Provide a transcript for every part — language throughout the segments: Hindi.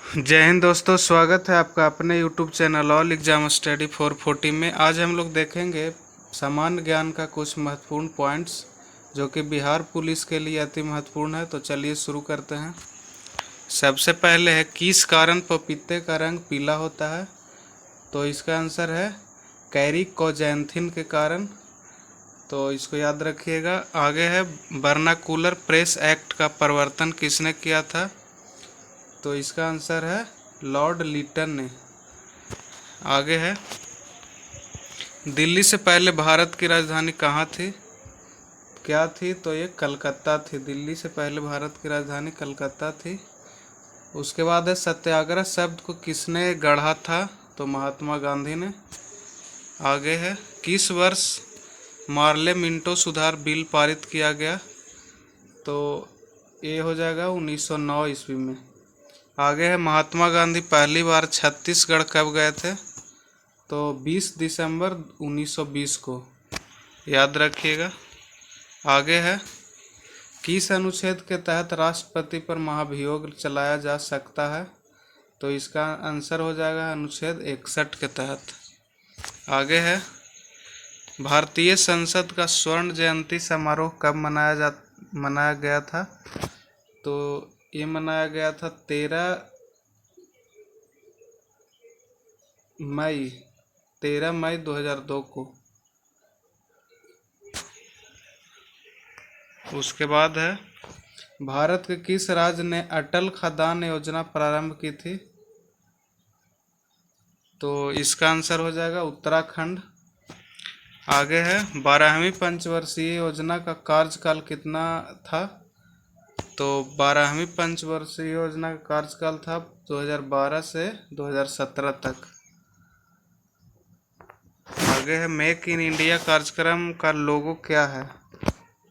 जय हिंद दोस्तों, स्वागत है आपका अपने YouTube channel all exam study 440 में। आज हम लोग देखेंगे सामान्य ज्ञान का कुछ महत्वपूर्ण पॉइंट्स जो कि बिहार पुलिस के लिए अति महत्वपूर्ण है। तो चलिए शुरू करते हैं। सबसे पहले है, किस कारण पपीते का रंग पीला होता है? तो इसका आंसर है कैरिकोजैंथिन के कारण। तो इसको याद रखिएगा। आगे है, वर्नाकुलर प्रेस एक्ट का प्रवर्तन किसने किया था? तो इसका आंसर है लॉर्ड लिटन ने। आगे है, दिल्ली से पहले भारत की राजधानी कहाँ थी? क्या थी? तो ये कलकत्ता थी। दिल्ली से पहले भारत की राजधानी कलकत्ता थी। उसके बाद है, सत्याग्रह शब्द को किसने गढ़ा था? तो महात्मा गांधी ने। आगे है, किस वर्ष मार्ले मिंटो सुधार बिल पारित किया गया? तो ये हो जाएगा 1909 ईस्वी में। आगे है, महात्मा गांधी पहली बार छत्तीसगढ़ कब गए थे? तो 20 दिसंबर 1920 को, याद रखिएगा। आगे है, किस अनुच्छेद के तहत राष्ट्रपति पर महाभियोग चलाया जा सकता है? तो इसका आंसर हो जाएगा अनुच्छेद 61 के तहत। आगे है, भारतीय संसद का स्वर्ण जयंती समारोह कब मनाया गया था? तो ये मनाया गया था 13 मई 2002 को। उसके बाद है, भारत के किस राज्य ने अटल खदान योजना प्रारंभ की थी? तो इसका आंसर हो जाएगा उत्तराखंड। आगे है, 12वीं पंचवर्षीय योजना का कार्यकाल कितना था? तो 12वीं पंचवर्षीय योजना का कार्यकाल था 2012 से 2017 तक। आगे है, मेक इन इंडिया कार्यक्रम का लोगो क्या है?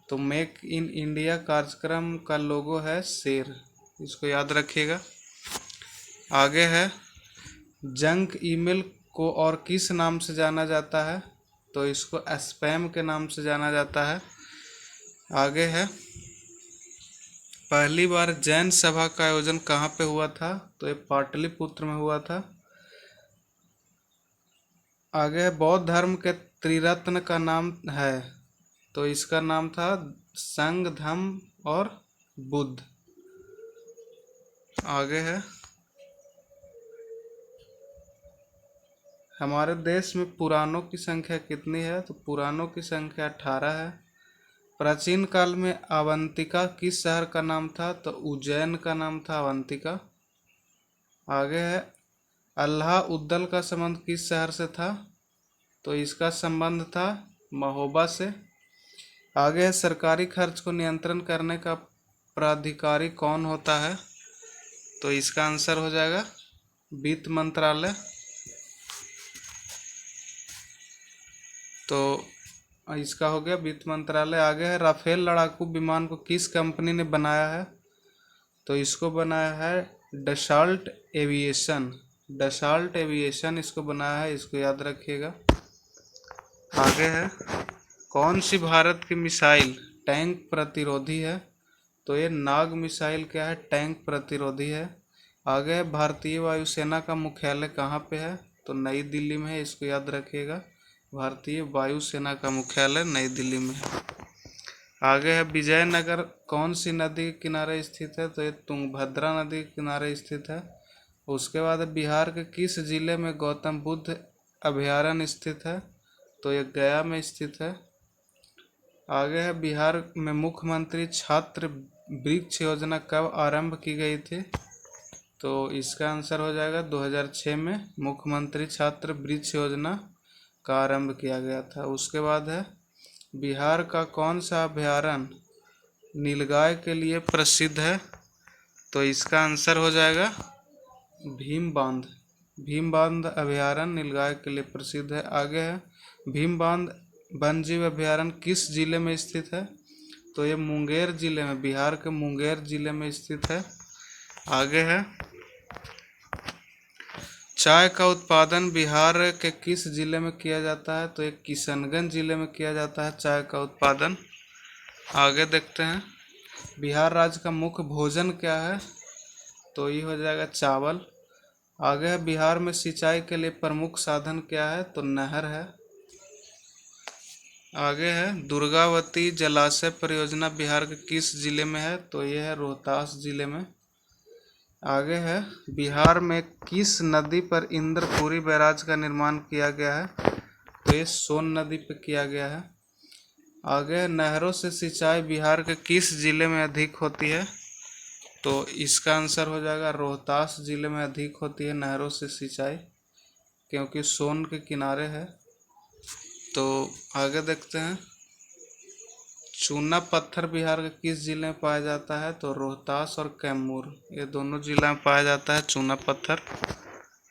तो मेक इन इंडिया कार्यक्रम का लोगो है शेर। इसको याद रखिएगा। आगे है, जंक ईमेल को और किस नाम से जाना जाता है? तो इसको स्पैम के नाम से जाना जाता है। आगे है, पहली बार जैन सभा का आयोजन कहाँ पे हुआ था? तो ये पाटलिपुत्र में हुआ था। आगे है, बौद्ध धर्म के त्रिरत्न का नाम है? तो इसका नाम था संघ, धम्म और बुद्ध। आगे है, हमारे देश में पुराणों की संख्या कितनी है? तो पुराणों की संख्या 18 है। प्राचीन काल में अवंतिका किस शहर का नाम था? तो उज्जैन का नाम था अवंतिका। आगे है, अल्लाह उद्दल का संबंध किस शहर से था? तो इसका संबंध था महोबा से। आगे है, सरकारी खर्च को नियंत्रण करने का प्राधिकारी कौन होता है? तो इसका आंसर हो जाएगा वित्त मंत्रालय। तो इसका हो गया वित्त मंत्रालय। आगे है, राफेल लड़ाकू विमान को किस कंपनी ने बनाया है? तो इसको बनाया है डसाल्ट एविएशन। डसाल्ट एविएशन इसको बनाया है, इसको याद रखिएगा। आगे है, कौन सी भारत की मिसाइल टैंक प्रतिरोधी है? तो ये नाग मिसाइल क्या है? टैंक प्रतिरोधी है। आगे है, भारतीय वायुसेना का मुख्यालय कहाँ पे है? तो नई दिल्ली में है, इसको याद रखिएगा। भारतीय वायुसेना का मुख्यालय नई दिल्ली में है। आगे है, विजयनगर कौन सी नदी के किनारे स्थित है? तो ये तुंगभद्रा नदी के किनारे स्थित है। उसके बाद बिहार के किस जिले में गौतम बुद्ध अभयारण्य स्थित है? तो ये गया में स्थित है। आगे है, बिहार में मुख्यमंत्री छात्र वृक्ष योजना कब आरंभ की गई थी? तो इसका आंसर हो जाएगा 2006 में मुख्यमंत्री छात्र वृक्ष योजना का आरंभ किया गया था। उसके बाद है, बिहार का कौन सा अभयारण्य नीलगाय के लिए प्रसिद्ध है? तो इसका आंसर हो जाएगा भीम बांध। भीम बांध अभयारण्य नीलगाय के लिए प्रसिद्ध है। आगे है, भीम बांध वन्यजीव अभयारण्य किस जिले में स्थित है? तो ये मुंगेर जिले में, बिहार के मुंगेर जिले में स्थित है। आगे है, चाय का उत्पादन बिहार के किस जिले में किया जाता है? तो ये किशनगंज जिले में किया जाता है चाय का उत्पादन। आगे देखते हैं, बिहार राज्य का मुख्य भोजन क्या है? तो ये हो जाएगा चावल। आगे है बिहार में सिंचाई के लिए प्रमुख साधन क्या है, तो नहर है। आगे है दुर्गावती जलाशय परियोजना बिहार के किस जिले में है, तो ये है रोहतास जिले में। आगे है बिहार में किस नदी पर इंद्रपुरी बैराज का निर्माण किया गया है, तो ये सोन नदी पे किया गया है। आगे नहरों से सिंचाई बिहार के किस जिले में अधिक होती है, तो इसका आंसर हो जाएगा रोहतास जिले में अधिक होती है नहरों से सिंचाई, क्योंकि सोन के किनारे है। तो आगे देखते हैं चूना पत्थर बिहार के किस जिले में पाया जाता है, तो रोहतास और कैमूर, ये दोनों जिला में पाया जाता है चूना पत्थर।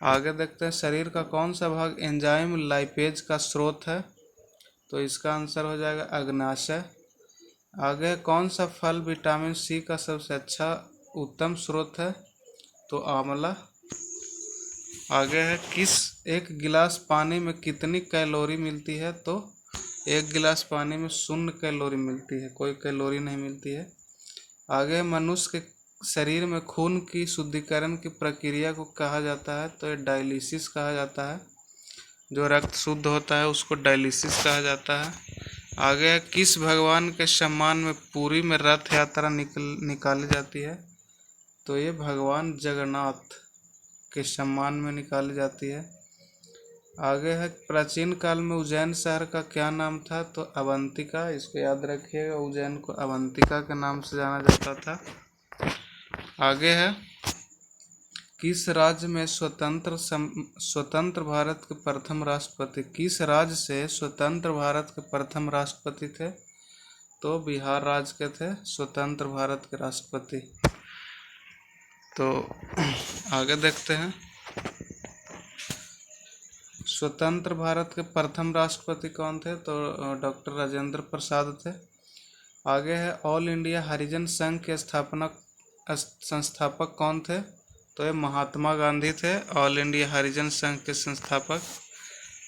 आगे देखते हैं शरीर का कौन सा भाग एंजाइम लाइपेज का स्रोत है, तो इसका आंसर हो जाएगा अग्नाशय। आगे कौन सा फल विटामिन सी का सबसे अच्छा उत्तम स्रोत है, तो आंवला। आगे है किस एक गिलास पानी में कितनी कैलोरी मिलती है, तो एक गिलास पानी में 0 कैलोरी मिलती है, कोई कैलोरी नहीं मिलती है। आगे मनुष्य के शरीर में खून की शुद्धिकरण की प्रक्रिया को कहा जाता है, तो ये डायलिसिस कहा जाता है। जो रक्त शुद्ध होता है उसको डायलिसिस कहा जाता है। आगे है किस भगवान के सम्मान में पुरी में रथ यात्रा निकाली जाती है, तो ये भगवान जगन्नाथ के सम्मान में निकाली जाती है। आगे है प्राचीन काल में उज्जैन शहर का क्या नाम था, तो अवंतिका, इसको याद रखिएगा, उज्जैन को अवंतिका के नाम से जाना जाता था। आगे है किस राज्य में स्वतंत्र भारत के प्रथम राष्ट्रपति, किस राज्य से स्वतंत्र भारत के प्रथम राष्ट्रपति थे, तो बिहार राज्य के थे स्वतंत्र भारत के राष्ट्रपति। तो आगे देखते हैं स्वतंत्र भारत के प्रथम राष्ट्रपति कौन थे, तो डॉक्टर राजेंद्र प्रसाद थे। आगे है ऑल इंडिया हरिजन संघ के संस्थापक कौन थे, तो ये महात्मा गांधी थे, ऑल इंडिया हरिजन संघ के संस्थापक।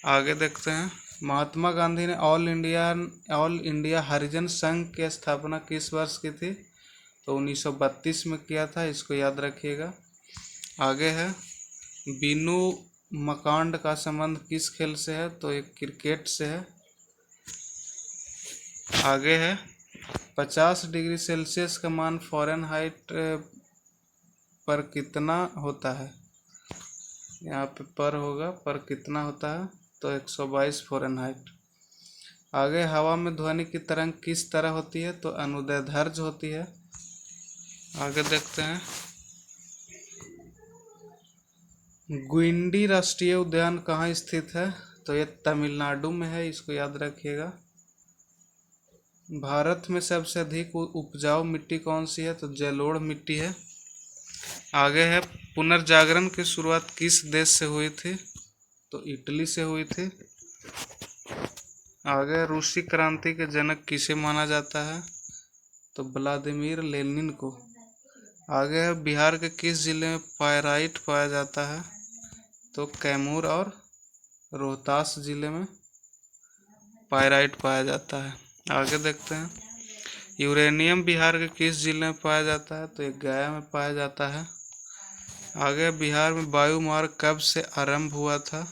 आगे देखते हैं महात्मा गांधी ने ऑल इंडिया हरिजन संघ की स्थापना किस वर्ष की थी, तो 1932 में किया था, इसको याद रखिएगा। आगे है बीनू मकांड का संबंध किस खेल से है, तो एक क्रिकेट से है। आगे है 50 डिग्री सेल्सियस का मान फ़ारेनहाइट पर कितना होता है, यहाँ पे पर होगा, पर कितना होता है, तो 122 फ़ारेनहाइट। आगे हवा में ध्वनि की तरंग किस तरह होती है, तो अनुदैर्ध्य होती है। आगे देखते हैं गुइंडी राष्ट्रीय उद्यान कहाँ स्थित है, तो ये तमिलनाडु में है, इसको याद रखिएगा। भारत में सबसे अधिक उपजाऊ मिट्टी कौन सी है, तो जलोढ़ मिट्टी है। आगे है पुनर्जागरण की शुरुआत किस देश से हुई थी, तो इटली से हुई थी। आगे रूसी क्रांति के जनक किसे माना जाता है, तो व्लादिमीर लेनिन को। आगे है बिहार के किस जिले में पायराइट पाया जाता है, तो कैमूर और रोहतास जिले में पायराइट पाया जाता है। आगे देखते हैं यूरेनियम बिहार के किस जिले में पाया जाता है, तो ये गया में पाया जाता है। आगे बिहार में वायु मार्ग कब से आरंभ हुआ था,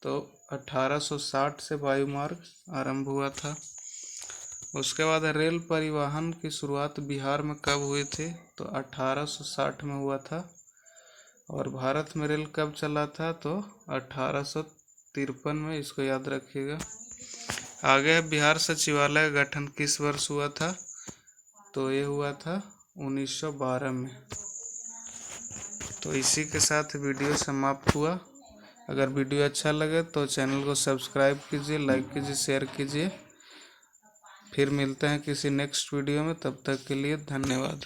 तो 1860 से वायु मार्ग आरंभ हुआ था। उसके बाद रेल परिवहन की शुरुआत बिहार में कब हुई थी, तो 1860 में हुआ था। और भारत में रेल कब चला था, तो 1853 में, इसको याद रखिएगा। आगे बिहार सचिवालय का गठन किस वर्ष हुआ था, तो ये हुआ था 1912 में। तो इसी के साथ वीडियो समाप्त हुआ। अगर वीडियो अच्छा लगे तो चैनल को सब्सक्राइब कीजिए, लाइक कीजिए, शेयर कीजिए। फिर मिलते हैं किसी नेक्स्ट वीडियो में, तब तक के लिए धन्यवाद।